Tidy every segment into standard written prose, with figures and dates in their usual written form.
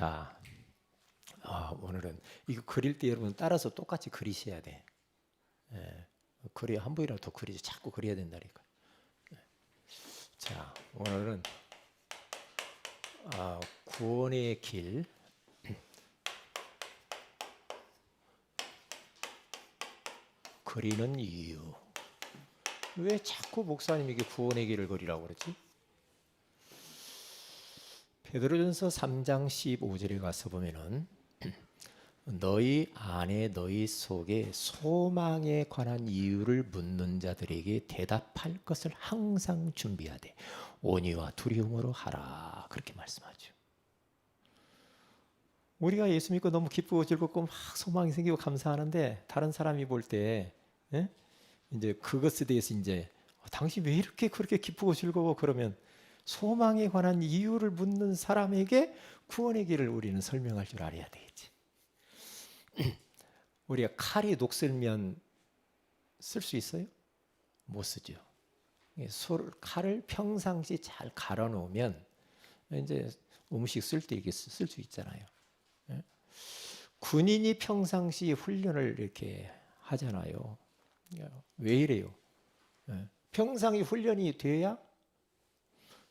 자, 오늘은 이거 그릴 때 여러분 따라서 똑같이 그리셔야 돼. 그리 한 번이라도 더 그리지. 자꾸 그려야 된다니까. 자, 오늘은 구원의 길 그리는 이유. 왜 자꾸 목사님이 이게 구원의 길을 그리라고 그러지? 베드로전서 3장 15절에 가서 보면은 너희 안에 너희 속에 소망에 관한 이유를 묻는 자들에게 대답할 것을 항상 준비하되 온유와 두려움으로 하라, 그렇게 말씀하죠. 우리가 예수 믿고 너무 기쁘고 즐겁고 막 소망이 생기고 감사하는데 다른 사람이 볼 때 이제 그것에 대해서 이제 당신 왜 이렇게 그렇게 기쁘고 즐거워, 그러면 소망에 관한 이유를 묻는 사람에게 구원의 길을 우리는 설명할 줄 알아야 되겠지. 우리가 칼이 녹슬면 쓸 수 있어요? 못 쓰죠. 칼을 평상시 잘 갈아 놓으면 이제 음식 쓸 때 이렇게 쓸 수 있잖아요. 군인이 평상시 훈련을 이렇게 하잖아요. 왜 이래요? 평상시 훈련이 돼야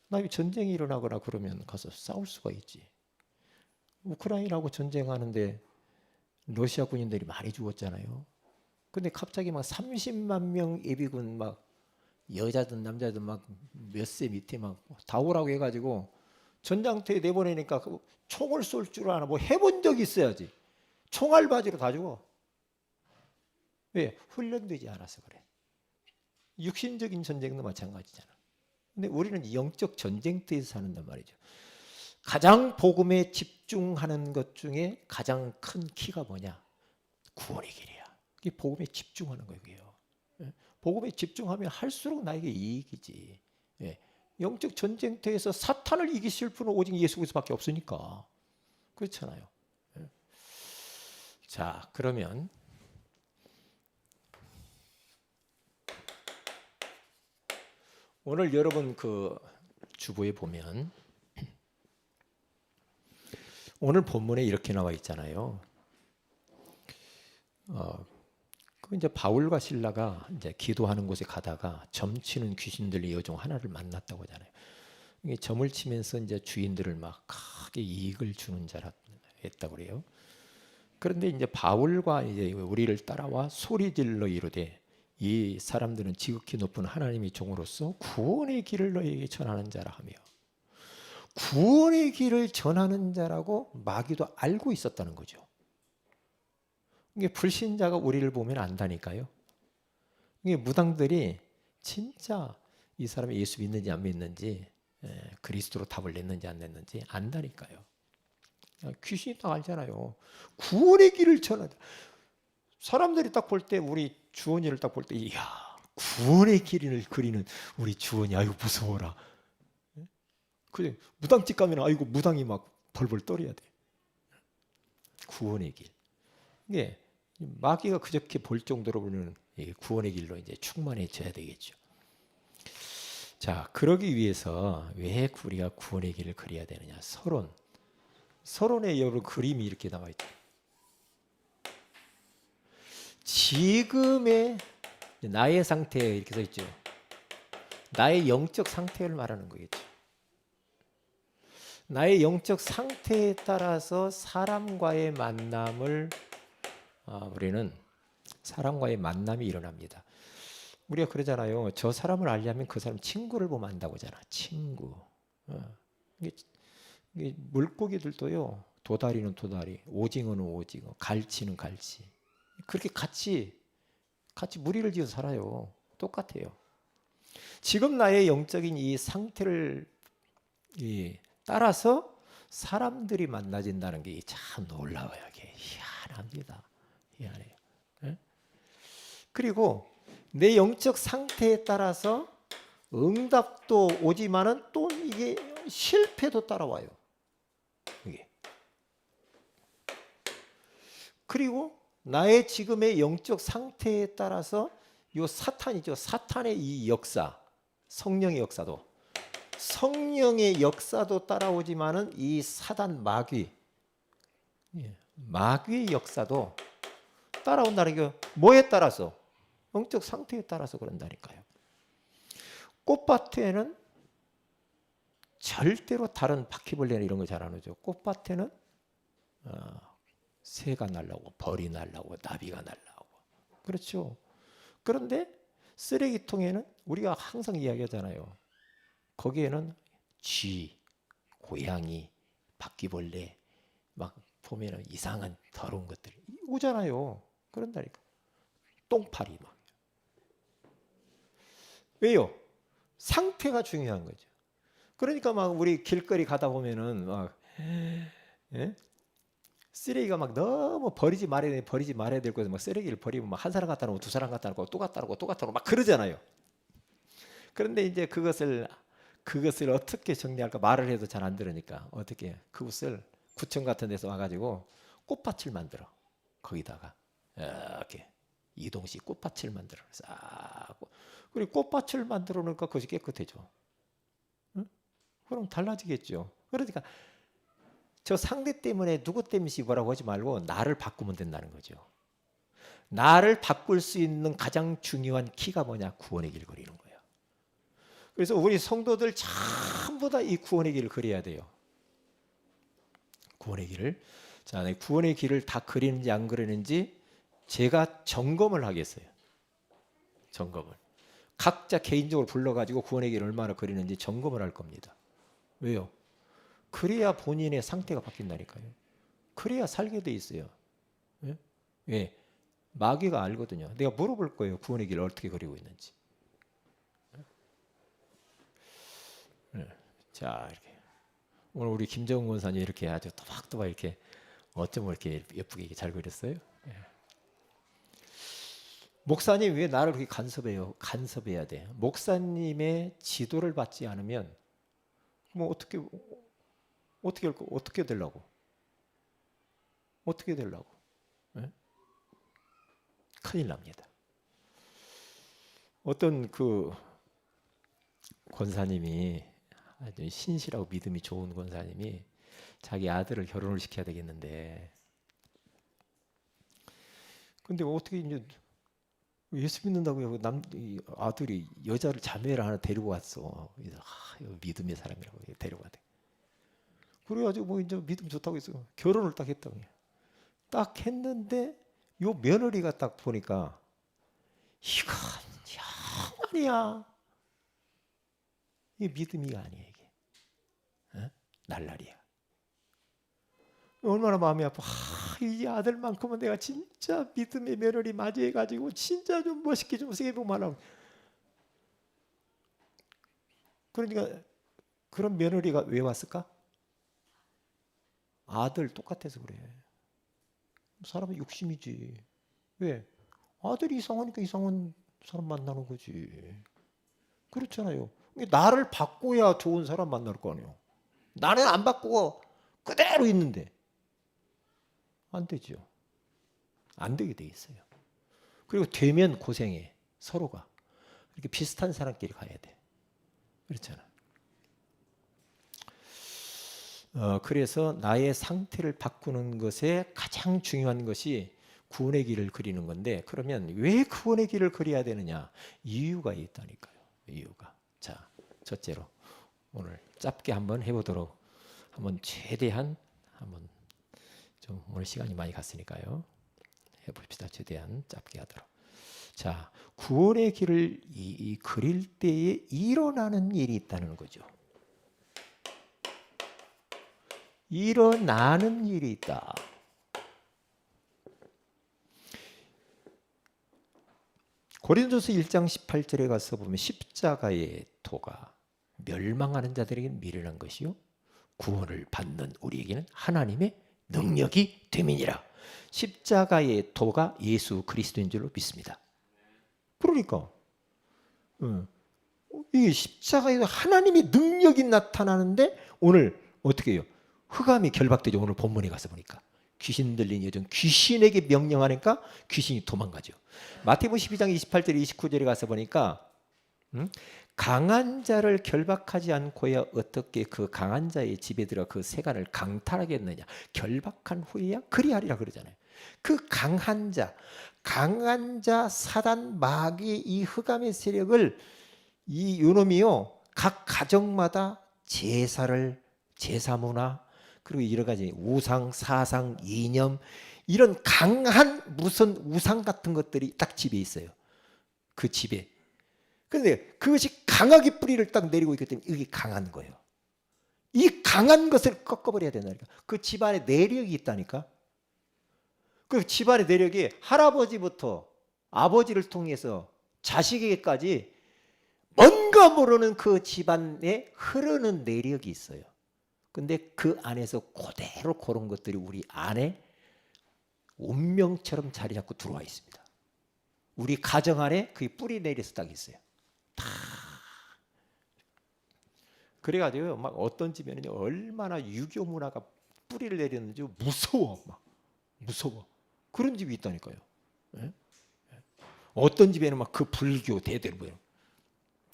나 전쟁이 일어나거나 그러면 가서 싸울 수가 있지. 우크라이나하고 전쟁하는데 러시아 군인들이 많이 죽었잖아요. 근데 갑자기 막 30만 명 예비군 막 여자든 남자든 막 몇 세 밑에 막 다 오라고 해가지고 전장터에 내보내니까 총을 쏠 줄 아나 뭐 해본 적이 있어야지. 총알바지로 다 죽어. 왜? 훈련되지 않아서 그래. 육신적인 전쟁도 마찬가지잖아. 근데 우리는 영적 전쟁터에서 사는단 말이죠. 가장 복음에 집중하는 것 중에 가장 큰 키가 뭐냐? 구원의 길이야. 이게 복음에 집중하는 거예요. 복음에 집중하면 할수록 나에게 이익이지. 영적 전쟁터에서 사탄을 이기실 분은 오직 예수 그리스도밖에 없으니까. 그렇잖아요. 자, 그러면 오늘 여러분 그 주보에 보면 오늘 본문에 이렇게 나와 있잖아요. 그 이제 바울과 실라가 이제 기도하는 곳에 가다가 점치는 귀신들의 여종 하나를 만났다고 하잖아요. 이게 점을 치면서 이제 주인들을 막 크게 이익을 주는 자라 했다고 그래요. 그런데 이제 바울과 이제 우리를 따라와 소리질러 이르되 이 사람들은 지극히 높은 하나님의 종으로서 구원의 길을 너희에게 전하는 자라 하며, 구원의 길을 전하는 자라고 마귀도 알고 있었다는 거죠. 이게 불신자가 우리를 보면 안다니까요. 이게 무당들이 진짜 이 사람이 예수 믿는지 안 믿는지, 그리스도로 답을 냈는지 안 냈는지 안다니까요. 귀신이 딱 알잖아요. 구원의 길을 전하다. 사람들이 딱 볼 때, 우리 주원이를 딱 볼 때, 이야, 구원의 길을 그리는 우리 주원이, 아이고 무서워라. 그래, 무당집 가면 아이고 무당이 막 벌벌 떨어야 돼. 구원의 길. 이게 마귀가 그저께 볼 정도로 보는 구원의 길로 이제 충만해져야 되겠죠. 자, 그러기 위해서 왜 우리가 구원의 길을 그려야 되느냐? 서론에 여러분 그림이 이렇게 나와 있죠. 지금의 나의 상태 이렇게 써 있죠. 나의 영적 상태를 말하는 거겠죠. 나의 영적 상태에 따라서 사람과의 만남을 우리는 사람과의 만남이 일어납니다. 우리가 그러잖아요. 저 사람을 알려면 그 사람 친구를 보면 안다고 하잖아. 친구. 이게 물고기들도요. 도다리는 도다리, 오징어는 오징어, 갈치는 갈치. 그렇게 같이 무리를 지어 살아요. 똑같아요. 지금 나의 영적인 이 상태를 따라서 사람들이 만나진다는 게 참 놀라워요. 이게 희한합니다. 희한해요. 그리고 내 영적 상태에 따라서 응답도 오지만은 또 이게 실패도 따라와요. 이게. 그리고 나의 지금의 영적 상태에 따라서 이 사탄이죠. 사탄의 이 역사, 성령의 역사도 따라오지만은 이 사단 마귀, 예. 마귀의 역사도 따라온다는 게 뭐에 따라서? 영적 상태에 따라서 그런다니까요. 꽃밭에는 절대로 다른 바퀴벌레나 이런 거 잘 안 오죠. 꽃밭에는 새가 날라오고 벌이 날라오고 나비가 날라오고 그렇죠. 그런데 쓰레기통에는 우리가 항상 이야기하잖아요. 거기에는 쥐, 고양이, 바퀴벌레 막 보면은 이상한 더러운 것들이 오잖아요. 그런다니까. 똥파리 막. 왜요? 상태가 중요한 거죠. 그러니까 막 우리 길거리 가다 보면은 막 예? 쓰레기가 막 너무 버리지 말아야 될 곳에 막 쓰레기를 버리면 막 한 사람 갖다 놓고 두 사람 갖다 놓고 또 갖다 놓고 막 그러잖아요. 그런데 이제 그것을 어떻게 정리할까 말을 해도 잘 안 들으니까 어떻게 그것을 구청 같은 데서 와가지고 꽃밭을 만들어. 거기다가 이렇게 이동식 꽃밭을 만들어. 싹. 그리고 꽃밭을 만들어 놓으니까 그것이 깨끗해져. 응? 그럼 달라지겠죠. 그러니까 저 상대 때문에 누구 때문이지 뭐라고 하지 말고 나를 바꾸면 된다는 거죠. 나를 바꿀 수 있는 가장 중요한 키가 뭐냐? 구원의 길 그리는 거예요. 그래서 우리 성도들 전부 다 이 구원의 길을 그려야 돼요. 구원의 길을. 자, 구원의 길을 다 그리는지 안 그리는지 제가 점검을 하겠어요. 점검을. 각자 개인적으로 불러가지고 구원의 길을 얼마나 그리는지 점검을 할 겁니다. 왜요? 그래야 본인의 상태가 바뀐다니까요. 그래야 살게 돼 있어요. 예? 왜? 마귀가 알거든요. 내가 물어볼 거예요. 구원의 길을 어떻게 그리고 있는지. 예. 자, 이렇게. 오늘 우리 김정은 권사님 이렇게 아주 또박또박 이렇게 어쩜 이렇게 예쁘게 잘 그렸어요? 예. 목사님 왜 나를 그렇게 간섭해요? 간섭해야 돼. 목사님의 지도를 받지 않으면 뭐 어떻게 되려고? 어떻게 되려고? 예? 큰일 납니다. 어떤 그 권사님이 아주 신실하고 믿음이 좋은 권사님이 자기 아들을 결혼을 시켜야 되겠는데, 근데 어떻게 이제 예수 믿는다고 아들이 여자를 자매를 하나 데리고 왔어. 믿음의 사람이라고 데리고 왔대. 그래가지고 뭐 이제 믿음 좋다고 했어. 결혼을 딱 했다고. 딱 했는데 요 며느리가 딱 보니까 이건 아니야. 이게 믿음이 아니야 이게. 어? 날라리야. 얼마나 마음이 아파. 이 아들만큼은 내가 진짜 믿음의 며느리 맞이해가지고 진짜 좀 멋있게 좀 세게 보면 하려고. 그러니까 그런 며느리가 왜 왔을까? 아들 똑같아서 그래. 사람은 욕심이지. 왜? 아들이 이상하니까 이상한 사람 만나는 거지. 그렇잖아요. 나를 바꿔야 좋은 사람 만날 거 아니에요. 나는 안 바꾸고 그대로 있는데 안 되죠. 안 되게 돼 있어요. 그리고 되면 고생해. 서로가. 이렇게 비슷한 사람끼리 가야 돼. 그렇잖아. 그래서 나의 상태를 바꾸는 것에 가장 중요한 것이 구원의 길을 그리는 건데, 그러면 왜 구원의 길을 그려야 되느냐? 이유가 있다니까요. 이유가. 자, 첫째로 오늘 짧게 한번 해보도록, 한번 최대한 한번 좀 오늘 시간이 많이 갔으니까요. 해봅시다. 최대한 짧게 하도록. 자, 구원의 길을 그릴 때에 일어나는 일이 있다는 거죠. 일어나는 일이 있다. 고린도서 1장 18절에 가서 보면 십자가의 도가 멸망하는 자들에게는 미련한 것이요 구원을 받는 우리에게는 하나님의 능력이 됨이니라. 십자가의 도가 예수 그리스도인 줄로 믿습니다. 그러니까 이게 십자가에서 하나님의 능력이 나타나는데 오늘 어떻게 해요? 흑암이 결박되죠. 오늘 본문에 가서 보니까 귀신 들린 여종, 귀신에게 명령하니까 귀신이 도망가죠. 마태복음 12장 28절 29절에 가서 보니까 강한 자를 결박하지 않고야 어떻게 그 강한 자의 집에 들어 그 세간을 강탈하겠느냐. 결박한 후에야 그리하리라 그러잖아요. 그 강한 자 사단 마귀의 이 흑암의 세력을 이 요놈이요 각 가정마다 제사 문화 그리고 여러 가지 우상 사상 이념 이런 강한 무슨 우상 같은 것들이 딱 집에 있어요. 그 집에. 그런데 그것이 강하게 뿌리를 딱 내리고 있기 때문에 이게 강한 거예요. 이 강한 것을 꺾어버려야 된다니까. 그 집안에 내력이 있다니까. 그 집안의 내력이 할아버지부터 아버지를 통해서 자식에게까지 뭔가 모르는 그 집안에 흐르는 내력이 있어요. 근데 그 안에서 그대로 그런 것들이 우리 안에 운명처럼 자리 잡고 들어와 있습니다. 우리 가정 안에 그 뿌리 내려서 딱 있어요. 다. 그래가지고 막 어떤 집에는 얼마나 유교 문화가 뿌리를 내렸는지 무서워. 막 무서워. 그런 집이 있다니까요. 예? 어떤 집에는 막 그 불교 대대로 보여요.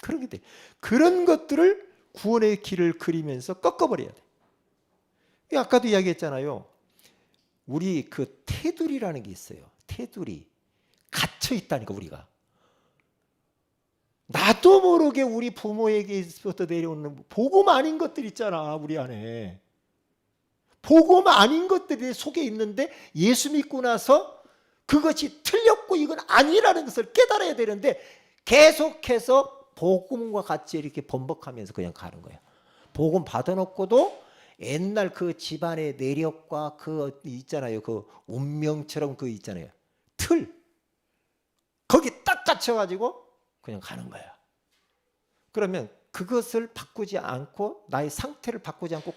그런 게 돼. 그런 것들을 구원의 길을 그리면서 꺾어버려야 돼. 아까도 이야기했잖아요. 우리 그 테두리라는 게 있어요. 테두리. 갇혀 있다니까 우리가. 나도 모르게 우리 부모에게부터 내려오는 복음 아닌 것들 있잖아. 우리 안에. 복음 아닌 것들이 속에 있는데 예수 믿고 나서 그것이 틀렸고 이건 아니라는 것을 깨달아야 되는데 계속해서 복음과 같이 이렇게 번복하면서 그냥 가는 거야. 복음 받아놓고도 옛날 그 집안의 내력과 그 있잖아요. 그 운명처럼 그 있잖아요. 틀. 거기 딱 갇혀가지고 그냥 가는 거야. 그러면 그것을 바꾸지 않고 나의 상태를 바꾸지 않고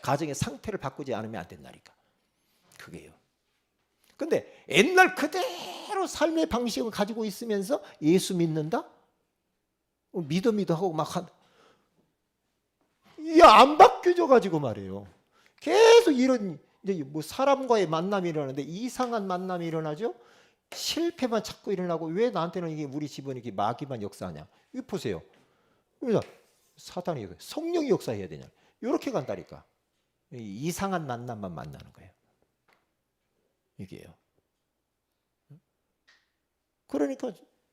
가정의 상태를 바꾸지 않으면 안 된다니까. 그게요. 근데 옛날 그대로 삶의 방식을 가지고 있으면서 예수 믿는다? 믿어 하고 막 안 바뀌어져 가지고 말이에요. 계속 이런 이제 뭐 사람과의 만남이 일어나는데 이상한 만남이 일어나죠. 실패만 자꾸 일어나고 왜 나한테는 이게 우리 집은 이게 마귀만 역사하냐? 이거 보세요. 그래서 사탄이 성령이 역사해야 되냐? 이렇게 간다니까. 이상한 만남만 만나는 거예요. 이게요. 그러니까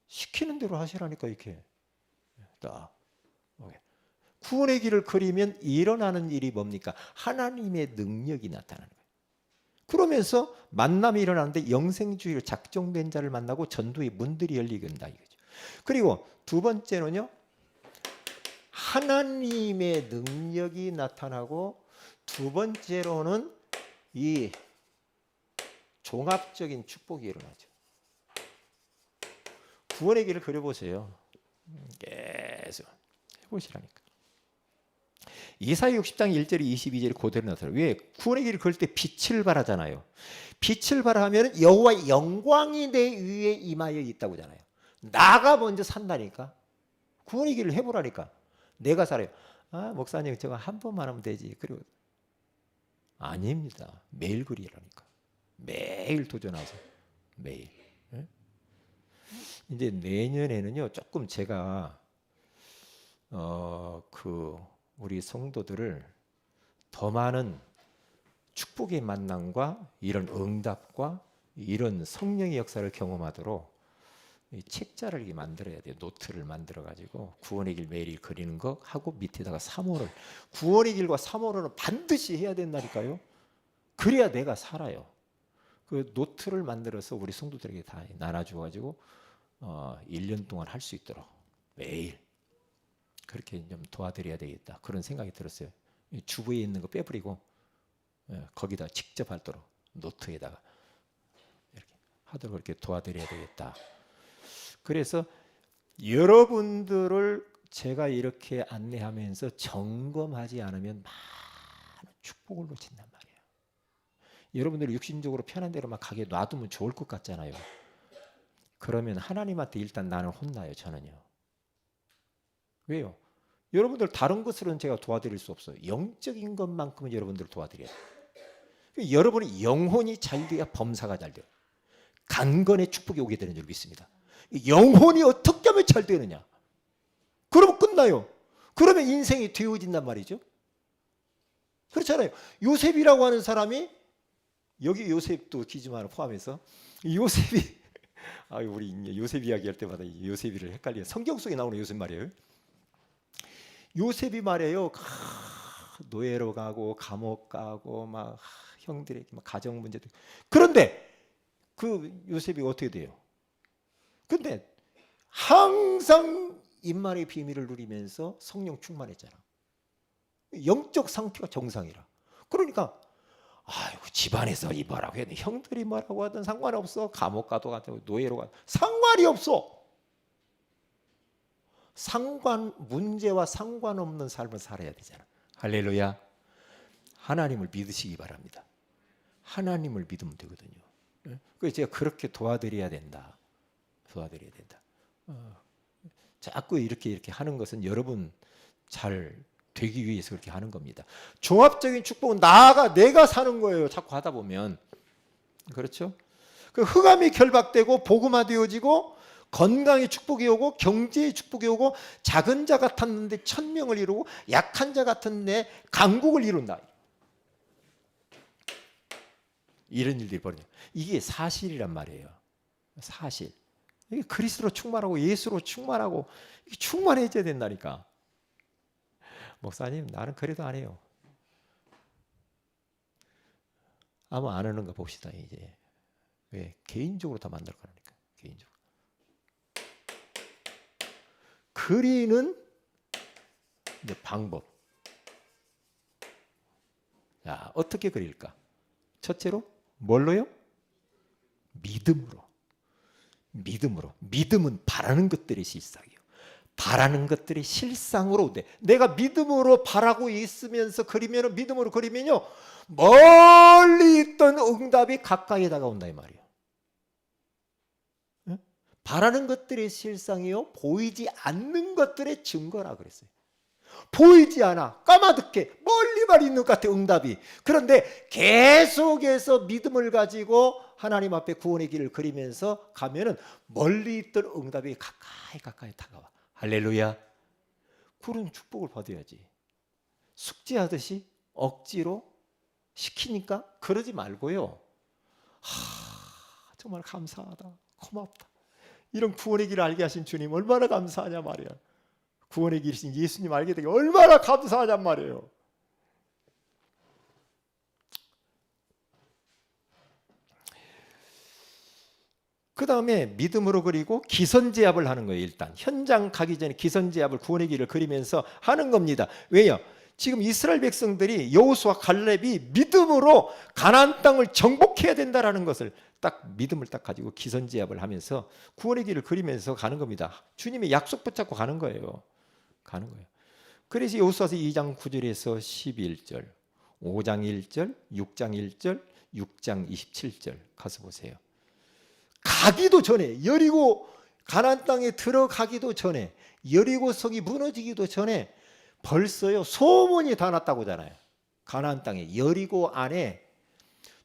시키는 대로 하시라니까 이렇게. 구원의 길을 그리면 일어나는 일이 뭡니까? 하나님의 능력이 나타나는 거예요. 그러면서 만남이 일어나는데 영생주의로 작정된 자를 만나고 전도의 문들이 열리게 된다 이거죠. 그리고 두 번째는요. 하나님의 능력이 나타나고 두 번째로는 이 종합적인 축복이 일어나죠. 구원의 길을 그려보세요. 계속 해보시라니까. 이사야 60장 1절 22절이 그대로 나타나요. 왜? 구원의 길을 그릴 때 빛을 발하잖아요. 빛을 발하면 여호와의 영광이 내 위에 임하여 있다고 하잖아요. 나가 먼저 산다니까. 구원의 길을 해보라니까. 내가 살아요. 아, 목사님 저거 한 번만 하면 되지. 그리고 아닙니다. 매일 그리라니까. 매일 도전하세요. 매일. 네? 이제 내년에는요. 조금 제가 우리 성도들을 더 많은 축복의 만남과 이런 응답과 이런 성령의 역사를 경험하도록 책자를 만들어야 돼요. 노트를 만들어 가지고 구원의 길 매일 그리는 거 하고 밑에다가 사모를 구원의 길과 사모를 반드시 해야 된다니까요. 그래야 내가 살아요. 그 노트를 만들어서 우리 성도들에게 다 나눠줘 가지고 1년 동안 할 수 있도록 매일 그렇게 좀 도와드려야 되겠다. 그런 생각이 들었어요. 주부에 있는 거 빼버리고 거기다 직접 하도록 노트에다가 이렇게 하도록 그렇게 도와드려야 되겠다. 그래서 여러분들을 제가 이렇게 안내하면서 점검하지 않으면 많은 축복을 놓친단 말이에요. 여러분들이 육신적으로 편한 대로만 가게 놔두면 좋을 것 같잖아요. 그러면 하나님한테 일단 나는 혼나요. 저는요. 왜요? 여러분들 다른 것으로는 제가 도와드릴 수 없어요. 영적인 것만큼은 여러분들을 도와드려요. 여러분이 영혼이 잘 돼야 범사가 잘 돼요. 강건의 축복이 오게 되는 줄 믿습니다. 영혼이 어떻게 하면 잘 되느냐? 그러면 끝나요. 그러면 인생이 되어진단 말이죠. 그렇잖아요. 요셉이라고 하는 사람이, 여기 요셉도 기즈만을 포함해서, 요셉이 우리 요셉 이야기할 때마다 요셉이를 헷갈려요. 성경 속에 나오는 요셉 말이에요. 요셉이 말이에요. 노예로 가고 감옥 가고 막 형들에게 막 가정 문제도. 그런데 그 요셉이 어떻게 돼요? 근데 항상 임마의 비밀을 누리면서 성령 충만했잖아. 영적 상태가 정상이라. 그러니까 아이고 집안에서 이 뭐라고 해야 돼? 형들이 뭐라고 하든 상관없어. 감옥 가도 가도 노예로 가도 상관이 없어. 문제와 상관없는 삶을 살아야 되잖아. 할렐루야. 하나님을 믿으시기 바랍니다. 하나님을 믿으면 되거든요. 그래서 제가 그렇게 도와드려야 된다. 자꾸 이렇게 하는 것은 여러분 잘 되기 위해서 그렇게 하는 겁니다. 종합적인 축복은 내가 사는 거예요. 자꾸 하다 보면. 그렇죠? 그 흑암이 결박되고 복음화되어지고 건강의 축복이 오고 경제의 축복이 오고 작은 자 같았는데 천명을 이루고 약한 자 같은데 강국을 이룬다. 이런 일들이 벌어져요. 이게 사실이란 말이에요. 사실. 이게 그리스도로 충만하고 예수로 충만하고 충만해져야 된다니까. 목사님 나는 그래도 안 해요. 아마 안 하는 거 봅시다 이제. 왜? 개인적으로 다 만들 거라니까. 개인적으로. 그리는 이제 방법. 자, 어떻게 그릴까? 첫째로 뭘로요? 믿음으로. 믿음은 바라는 것들의 실상이에요. 바라는 것들이 실상으로 돼. 내가 믿음으로 바라고 있으면서 그리면, 믿음으로 그리면요, 멀리 있던 응답이 가까이 다가온다 이 말이에요. 응? 바라는 것들의 실상이요, 보이지 않는 것들의 증거라 그랬어요. 보이지 않아, 까마득해, 멀리만 있는 것 같아 응답이. 그런데 계속해서 믿음을 가지고 하나님 앞에 구원의 길을 그리면서 가면은 멀리 있던 응답이 가까이 다가와. 할렐루야. 그런 축복을 받아야지. 숙제하듯이 억지로 시키니까 그러지 말고요. 정말 감사하다, 고맙다. 이런 구원의 길을 알게 하신 주님 얼마나 감사하냐 말이야. 구원의 길이신 예수님 알게 되게 얼마나 감사하냔 말이에요. 그 다음에 믿음으로 그리고 기선제압을 하는 거예요. 일단 현장 가기 전에 기선제압을, 구원의 길을 그리면서 하는 겁니다. 왜요? 지금 이스라엘 백성들이 여호수아 갈렙이 믿음으로 가나안 땅을 정복해야 된다라는 것을 딱 믿음을 딱 가지고 기선제압을 하면서 구원의 길을 그리면서 가는 겁니다. 주님의 약속 붙잡고 가는 거예요. 그래서 여호수아서 2장 9절에서 11절, 5장 1절, 6장 1절, 6장 27절 가서 보세요. 가기도 전에, 여리고 가나안 땅에 들어가기도 전에, 여리고 성이 무너지기도 전에 벌써요 소문이 다 났다고잖아요. 가나안 땅에, 여리고 안에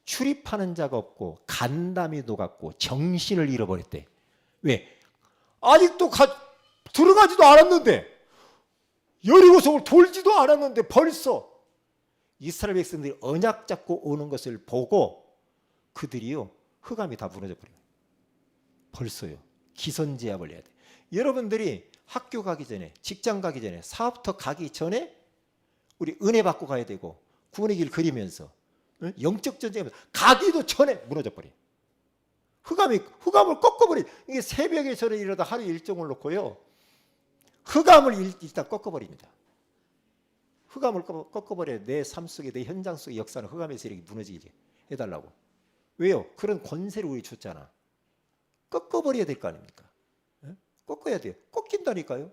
출입하는 자가 없고 간담이 녹았고 정신을 잃어버렸대. 왜? 아직도 들어가지도 않았는데, 여리고 성을 돌지도 않았는데 벌써 이스라엘 백성들이 언약 잡고 오는 것을 보고 그들이요 흑암이 다 무너져 버려요. 벌써요. 기선제압을 해야 돼. 여러분들이 학교 가기 전에, 직장 가기 전에, 사업터 가기 전에 우리 은혜 받고 가야 되고 구원의 길 그리면서 영적 전쟁에서 가기도 전에 무너져 버려. 흑암을 꺾어버려. 이게 새벽에 저는 이러다 하루 일정을 놓고요, 흑암을 일단 꺾어버립니다. 흑암을 꺾어버려야 내 삶 속에, 내 현장 속의 역사는 흑암의 세력이 무너지게 해달라고. 왜요? 그런 권세를 우리 줬잖아. 꺾어버려야 될 거 아닙니까? 꺾어야 돼요. 꺾인다니까요.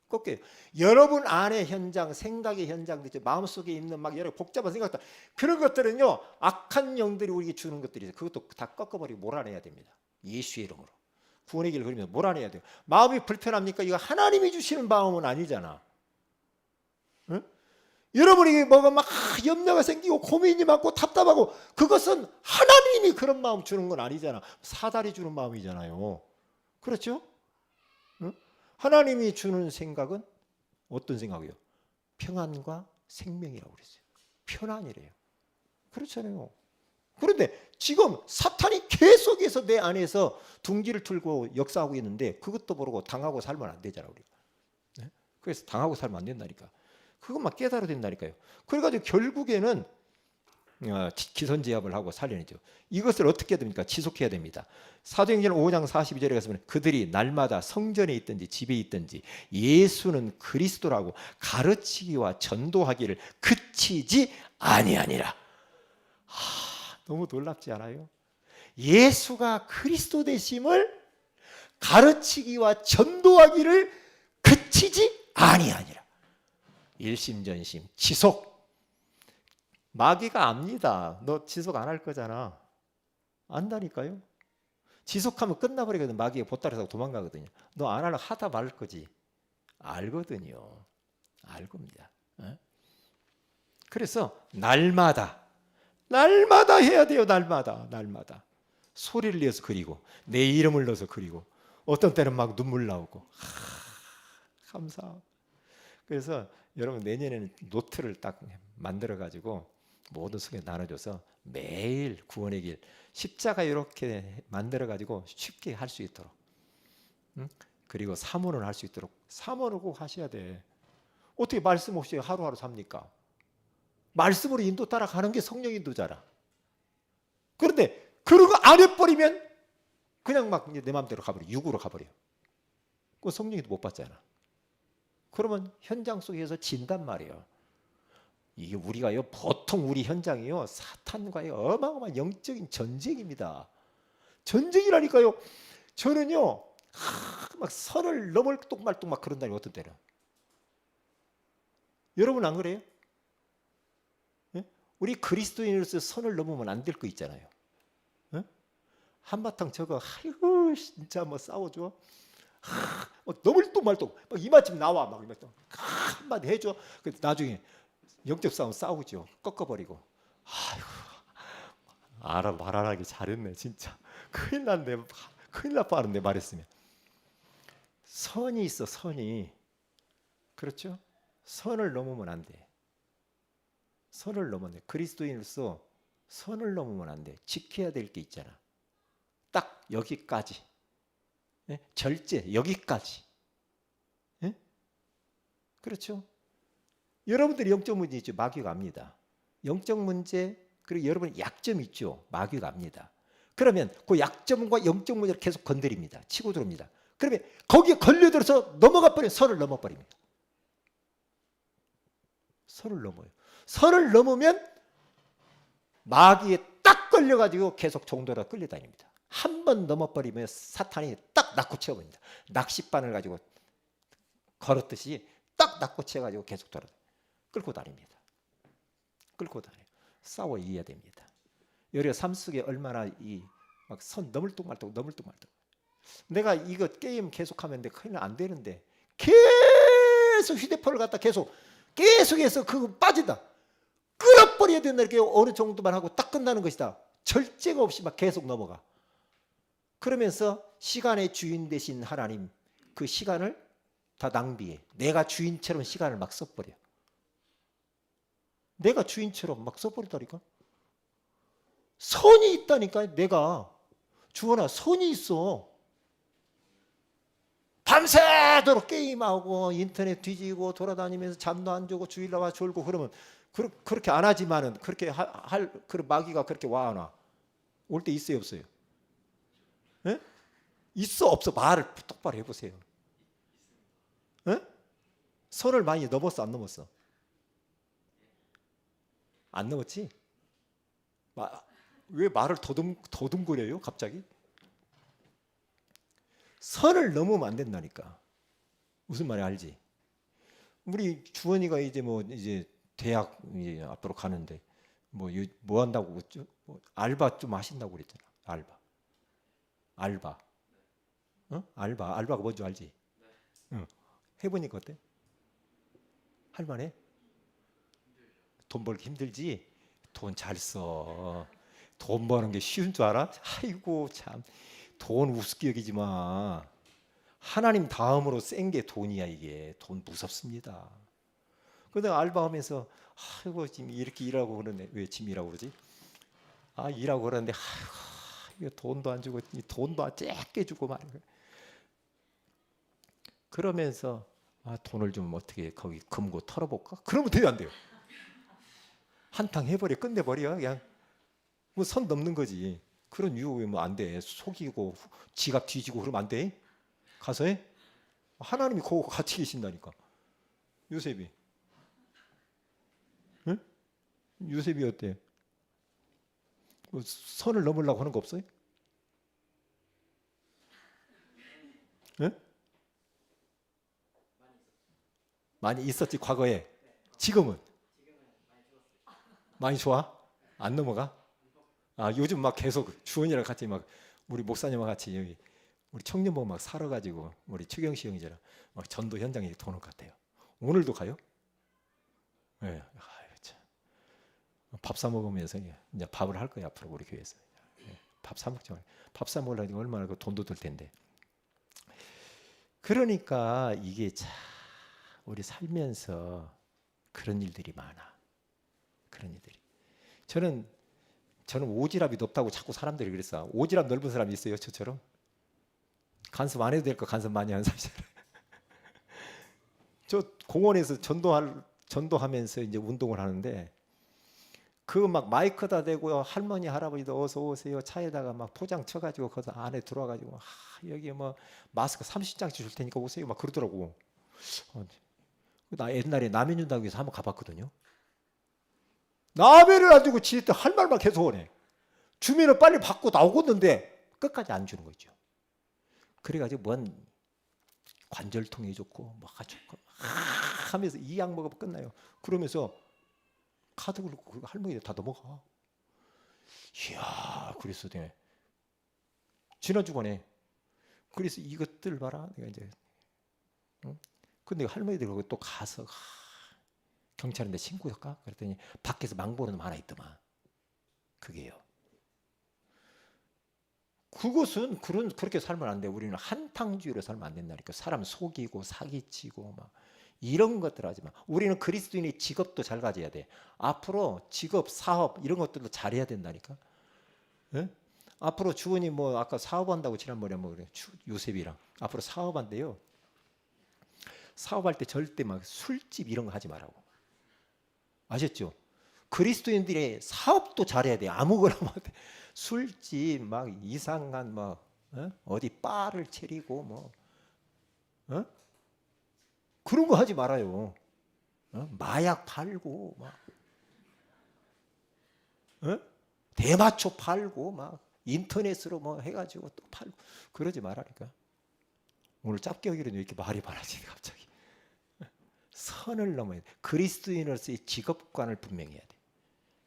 꺾여요. 여러분 안에 현장, 생각의 현장도 있죠. 마음속에 있는 막 여러 복잡한 생각들, 그런 것들은요 악한 영들이 우리에게 주는 것들이 있어요. 그것도 다 꺾어버리고 몰아내야 됩니다. 예수의 이름으로 구원의 길을 그리면서 몰아내야 돼요. 마음이 불편합니까? 이거 하나님이 주시는 마음은 아니잖아. 응? 여러분이 뭐가 막 염려가 생기고 고민이 많고 답답하고, 그것은 하나님이 그런 마음 주는 건 아니잖아. 사단이 주는 마음이잖아요. 그렇죠? 응? 하나님이 주는 생각은 어떤 생각이요? 평안과 생명이라고 그랬어요. 편안이래요. 그렇잖아요. 그런데 지금 사탄이 계속해서 내 안에서 둥지를 틀고 역사하고 있는데 그것도 모르고 당하고 살면 안 되잖아 우리가. 네? 그래서 당하고 살면 안 된다니까. 그것만 깨달아야 된다니까요. 그래가지고 결국에는 기선제압을 하고 살려내죠. 이것을 어떻게 해야 됩니까? 지속해야 됩니다. 사도행전 5장 42절에 가서는 그들이 날마다 성전에 있든지 집에 있든지 예수는 그리스도라고 가르치기와 전도하기를 그치지 아니하니라. 너무 놀랍지 않아요? 예수가 그리스도 되심을 가르치기와 전도하기를 그치지 아니하니라. 일심전심 지속. 마귀가 압니다. 너 지속 안 할 거잖아. 안다니까요. 지속하면 끝나버리거든. 마귀가 보따리 도망가거든요. 너 안 하려고 하다 말 거지. 알거든요. 알 겁니다. 그래서 날마다 해야 돼요. 날마다 소리를 내서 그리고 내 이름을 넣어서 그리고 어떤 때는 막 눈물 나오고 감사하고. 그래서 여러분 내년에는 노트를 딱 만들어 가지고 모든 속에 나눠줘서 매일 구원의 길 십자가 이렇게 만들어 가지고 쉽게 할 수 있도록, 그리고 사모를 할 수 있도록 사모를 꼭 하셔야 돼. 어떻게 말씀 없이 하루하루 삽니까? 말씀으로 인도 따라가는 게 성령 인도잖아. 그런데 그러고 안 해버리면 그냥 막 내 마음대로 가버려. 육으로 가버려. 그 성령이도 못 받잖아. 그러면 현장 속에서 진단 말이에요. 이게 우리가요, 보통 우리 현장이요, 사탄과의 어마어마한 영적인 전쟁입니다. 전쟁이라니까요. 저는요, 막 선을 넘을 똥말똥 막 그런다니, 어떤 때는. 여러분 안 그래요? 예? 우리 그리스도인으로서 선을 넘으면 안 될 거 있잖아요. 예? 한바탕 저거, 아이고, 진짜 뭐 싸워줘. 막 넘을 똥말똥, 막 이마침 나와, 막 이마침 한마디 해줘. 나중에 영적 싸움 싸우죠. 꺾어버리고. 아이고, 말 안 하기 잘했네, 진짜. 큰일 났네. 큰일 날 뻔했네, 말했으면. 선이 있어, 선이. 그렇죠? 선을 넘으면 안 돼. 선을 넘으면 돼. 그리스도인으로서 선을 넘으면 안 돼. 지켜야 될 게 있잖아. 딱 여기까지. 네? 절제, 여기까지. 네? 그렇죠? 여러분들이 영적 문제 있죠. 마귀가 압니다. 영적 문제, 그리고 여러분의 약점이 있죠. 마귀가 압니다. 그러면 그 약점과 영적 문제를 계속 건드립니다. 치고 들어옵니다. 그러면 거기에 걸려들어서 넘어가 버리면 선을 넘어버립니다. 선을 넘어요. 선을 넘으면 마귀에 딱 걸려가지고 계속 종도로 끌려다닙니다. 한 번 넘어버리면 사탄이 딱 낚고 채워버립니다. 낚싯바늘 가지고 걸었듯이 딱 낚고 채워가지고 계속 돌아다닙니다. 끌고 다닙니다. 끌고 다녀요. 싸워 이겨야 됩니다. 우리가 삶 속에 얼마나 이 막 선 넘을 뚝말뚝 내가 이거 게임 계속하면 큰일 안 되는데 계속 휴대폰을 갖다 계속해서 그거 빠진다. 끌어버려야 된다. 이렇게 어느 정도만 하고 딱 끝나는 것이다. 절제가 없이 막 계속 넘어가. 그러면서 시간의 주인 되신 하나님 그 시간을 다 낭비해. 내가 주인처럼 시간을 막 써버려. 내가 주인처럼 막 써버리다니까. 선이 있다니까. 내가 주원아, 선이 있어. 밤새도록 게임하고 인터넷 뒤지고 돌아다니면서 잠도 안 자고 주일날 와 졸고 그러면 그렇게 안 하지만은 그렇게 할 그런 마귀가 그렇게 와 안 와? 올 때 있어요 없어요? 에? 있어 없어? 말을 똑바로 해보세요. 에? 선을 많이 넘었어 안 넘었어? 안 넘었지? 왜 말을 더듬거려요 갑자기? 선을 넘으면 안 된다니까. 무슨 말인지 알지? 우리 주원이가 이제 대학 이제 앞으로 가는데 뭐 한다고 뭐 알바 좀 하신다고 그랬잖아. 알바. 알바가 뭔지 알지? 응. 해보니까 어때? 할만해? 돈 벌기 힘들지? 돈 잘 써. 돈 버는 게 쉬운 줄 알아? 아이고 참. 돈 우습게 여기지 마. 하나님 다음으로 센 게 돈이야. 이게 돈 무섭습니다. 근데 알바하면서 아이고 지금 이렇게 일하고 그러네. 왜 지금 일하고 그러지? 아 일하고 그러는데 아이고 이거 돈도 안 주고 돈도 짧게 주고 말이야. 그러면서 아 돈을 좀 어떻게 거기 금고 털어볼까? 그러면 돼요 안 돼요? 한탕 해버려 끝내버려 그냥 뭐 선 넘는 거지. 그런 유혹이면 뭐 안 돼. 속이고 지갑 뒤지고 그러면 안 돼. 가서 해. 하나님이 그거 같이 계신다니까. 요셉이. 응? 요셉이 어때? 뭐 선을 넘으려고 하는 거 없어요? 응? 많이 있었지 과거에. 지금은 많이 좋아? 안 넘어가? 아 요즘 막 계속 주원이랑 같이 막 우리 목사님과 같이 여기 우리 청년부 막 사러 가지고 우리 최경시 형제랑 막 전도 현장에 도는 것 같아요. 오늘도 가요? 예. 네. 밥 사 먹으면서 이제 밥을 할 거예요 앞으로 우리 교회에서. 밥 사 먹자. 밥 사 먹으려면 얼마나 그 돈도 들 텐데. 그러니까 이게 참 우리 살면서 그런 일들이 많아. 그런 일들이. 저는 오지랖이 높다고 자꾸 사람들이 그랬어. 오지랖 넓은 사람이 있어요 저처럼? 간섭 안 해도 될 거 간섭 많이 하는 사람이잖아요. 저 공원에서 전도하면서 이제 운동을 하는데 그 막 마이크다 대고요. 할머니 할아버지도 어서 오세요. 차에다가 막 포장 쳐가지고 거기서 안에 들어와가지고 여기 뭐 마스크 30장씩 줄 테니까 오세요. 막 그러더라고. 나 옛날에 라면 준다고 해서 한번 가봤거든요. 라면을 안 주고 지들 할 말만 계속 하네. 주면은 빨리 받고 나오겠는데 끝까지 안 주는 거죠. 그래가지고 뭔 관절통에 좋고 뭐가 좋고 하면서 이 약 먹으면 끝나요. 그러면서 카드 긁고 할머니들 다 넘어가. 이야, 그래서 내가 지난 주간에 그래서 이것들 봐라. 내가 이제 응? 근데 할머니들 거기 또 가서 경찰인데 신고할까? 그랬더니 밖에서 망보는 놈 하나 있더만. 그게요. 그것은 그렇게 살면 안 돼. 우리는 한탕주의로 살면 안 된다니까. 사람 속이고 사기치고 막 이런 것들 하지 마. 우리는 그리스도인의 직업도 잘 가져야 돼. 앞으로 직업, 사업 이런 것들도 잘해야 된다니까. 예? 앞으로 주원이 뭐 아까 사업한다고 지난번에 뭐 그래. 요셉이랑 앞으로 사업한대요. 사업할 때 절대 막 술집 이런 거 하지 말라고. 아셨죠? 그리스도인들의 사업도 잘해야 돼. 아무거나 뭐 술집 막 이상한 뭐 어디 바를 차리고 뭐 그런 거 하지 말아요. 마약 팔고 막 대마초 팔고 막 인터넷으로 뭐 해가지고 또 팔고 그러지 말라니까. 오늘 짧게 하기로는 이렇게 말이 많아지네 갑자기. 선을 넘어야 돼. 그리스도인으로서의 직업관을 분명히 해야 돼.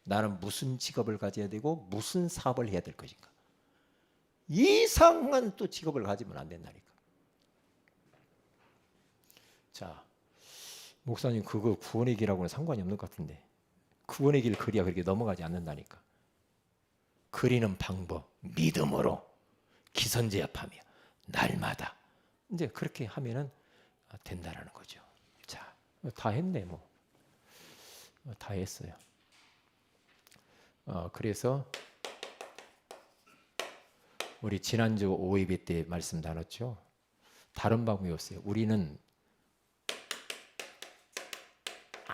나는 무슨 직업을 가져야 되고 무슨 사업을 해야 될 것인가. 이상한 또 직업을 가지면 안 된다니까. 자, 목사님 그거 구원의 길하고는 상관이 없는 것 같은데 구원의 길 그리야 그렇게 넘어가지 않는다니까. 그리는 방법 믿음으로 기선제압하며 날마다 이제 그렇게 하면은 된다라는 거죠. 자, 다 했네 뭐. 다 했어요. 그래서 우리 지난주 오예배 때 말씀 나눴죠. 다른 방법이 없어요. 우리는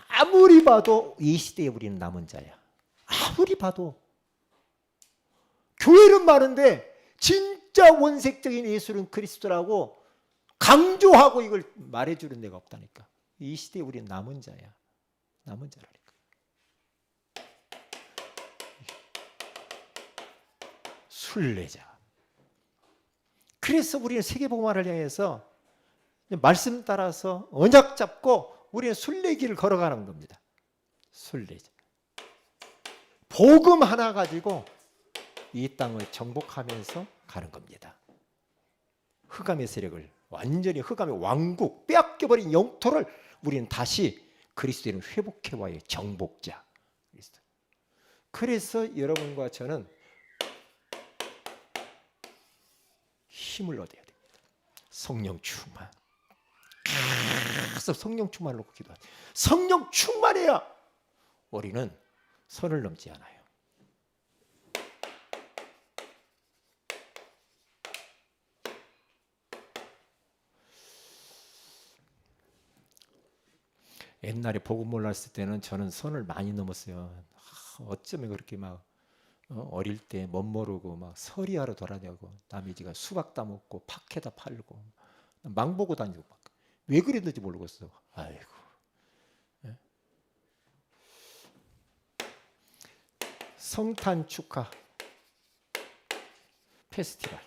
아무리 봐도 이 시대에 우리는 남은 자야. 아무리 봐도 교회는 많은데 진짜 원색적인 예수는 그리스도라고 강조하고 이걸 말해주는 데가 없다니까. 이 시대에 우리는 남은 자야. 남은 자라니까. 순례자. 그래서 우리는 세계복음화를 향해서 말씀 따라서 언약 잡고 우리는 순례길을 걸어가는 겁니다. 순례자. 복음 하나 가지고 이 땅을 정복하면서 가는 겁니다. 흑암의 세력을 완전히 흑암의 왕국 빼앗겨버린 영토를 우리는 다시 그리스도인은 회복해와야 정복자. 그래서 여러분과 저는 힘을 얻어야 됩니다. 성령 충만. 계속 성령 충만을 놓고 기도하죠. 성령 충만해야 우리는 선을 넘지 않아요. 옛날에 복음 몰랐을 때는 저는 선을 많이 넘었어요. 어쩌면 그렇게 막 어릴 때 멋 모르고 막 서리하러 돌아다니고 남의 집가 수박 따먹고 팥에다 팔고 망보고 다니고 막 왜 그랬는지 모르겠어. 아이고. 예? 성탄 축하 페스티벌.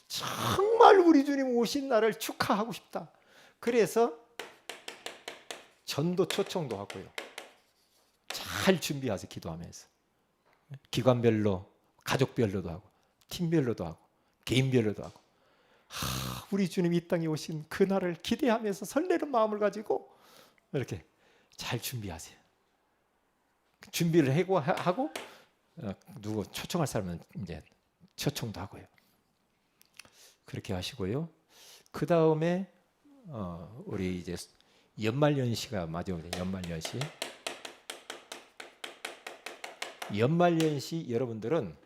정말 우리 주님 오신 날을 축하하고 싶다. 그래서 전도 초청도 하고요. 잘 준비하세요. 기도하면서. 기관별로, 가족별로도 하고, 팀별로도 하고, 개인별로도 하고. 우리 주님 이 땅에 오신 그날을 기대하면서 설레는 마음을 가지고 이렇게 잘 준비하세요. 준비를 하고 누구 초청할 사람은 이제 초청도 하고요. 그렇게 하시고요. 그 다음에 우리 이제 연말연시가 맞아요. 연말연시. 연말연시 여러분들은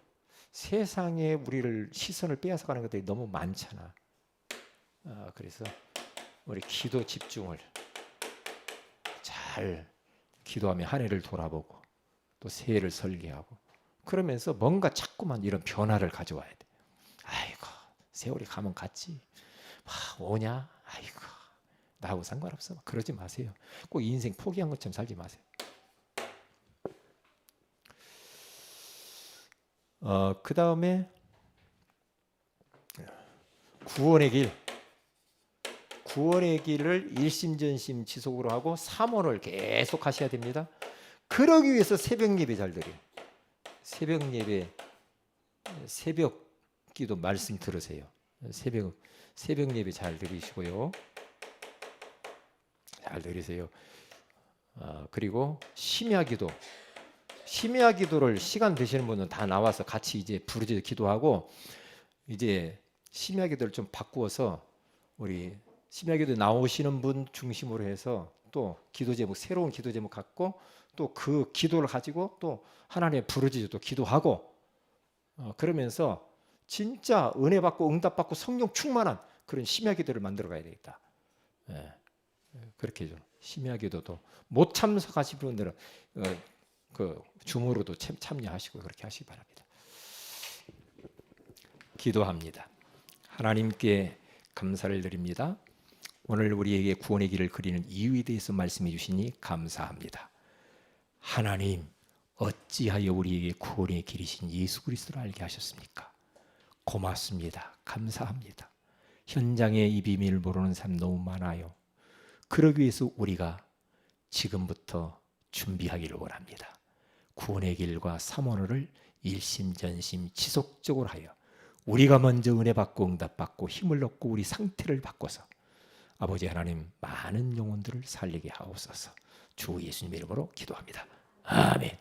세상에 우리를 시선을 빼앗아가는 것들이 너무 많잖아. 그래서 우리 기도 집중을 잘 기도하며 한 해를 돌아보고 또 새해를 설계하고 그러면서 뭔가 자꾸만 이런 변화를 가져와야 돼. 아이고 세월이 가면 갔지. 오냐? 아이고 나하고 상관없어. 그러지 마세요. 꼭 인생 포기한 것처럼 살지 마세요. 그 다음에 구원의 길을 일심전심 지속으로 하고 삼원을 계속 하셔야 됩니다. 그러기 위해서 새벽 예배 잘 드려요. 새벽 예배, 새벽 기도 말씀 들으세요. 새벽 예배 잘 드리시고요. 잘 드리세요. 그리고 심야 기도를 시간 되시는 분은 다 나와서 같이 이제 부르짖어 기도하고 이제 심야 기도를 좀 바꾸어서 우리 심야 기도 나오시는 분 중심으로 해서 또 기도 제목 새로운 기도 제목 갖고 또 그 기도를 가지고 또 하나님의 부르짖어 또 기도하고 그러면서 진짜 은혜 받고 응답 받고 성령 충만한 그런 심야 기도를 만들어 가야 되겠다. 그렇게 좀 심야 기도도 못 참석하신 분들은 그 줌으로도 참여하시고 그렇게 하시기 바랍니다. 기도합니다. 하나님께 감사를 드립니다. 오늘 우리에게 구원의 길을 그리는 이유에 대해서 말씀해 주시니 감사합니다. 하나님, 어찌하여 우리에게 구원의 길이신 예수 그리스도를 알게 하셨습니까? 고맙습니다. 감사합니다. 현장에 이 비밀을 모르는 사람 너무 많아요. 그러기 위해서 우리가 지금부터 준비하기를 원합니다. 구원의 길과 삼원을 일심전심 지속적으로 하여 우리가 먼저 은혜 받고 응답 받고 힘을 얻고 우리 상태를 바꿔서 아버지 하나님 많은 영혼들을 살리게 하옵소서. 주 예수님의 이름으로 기도합니다. 아멘.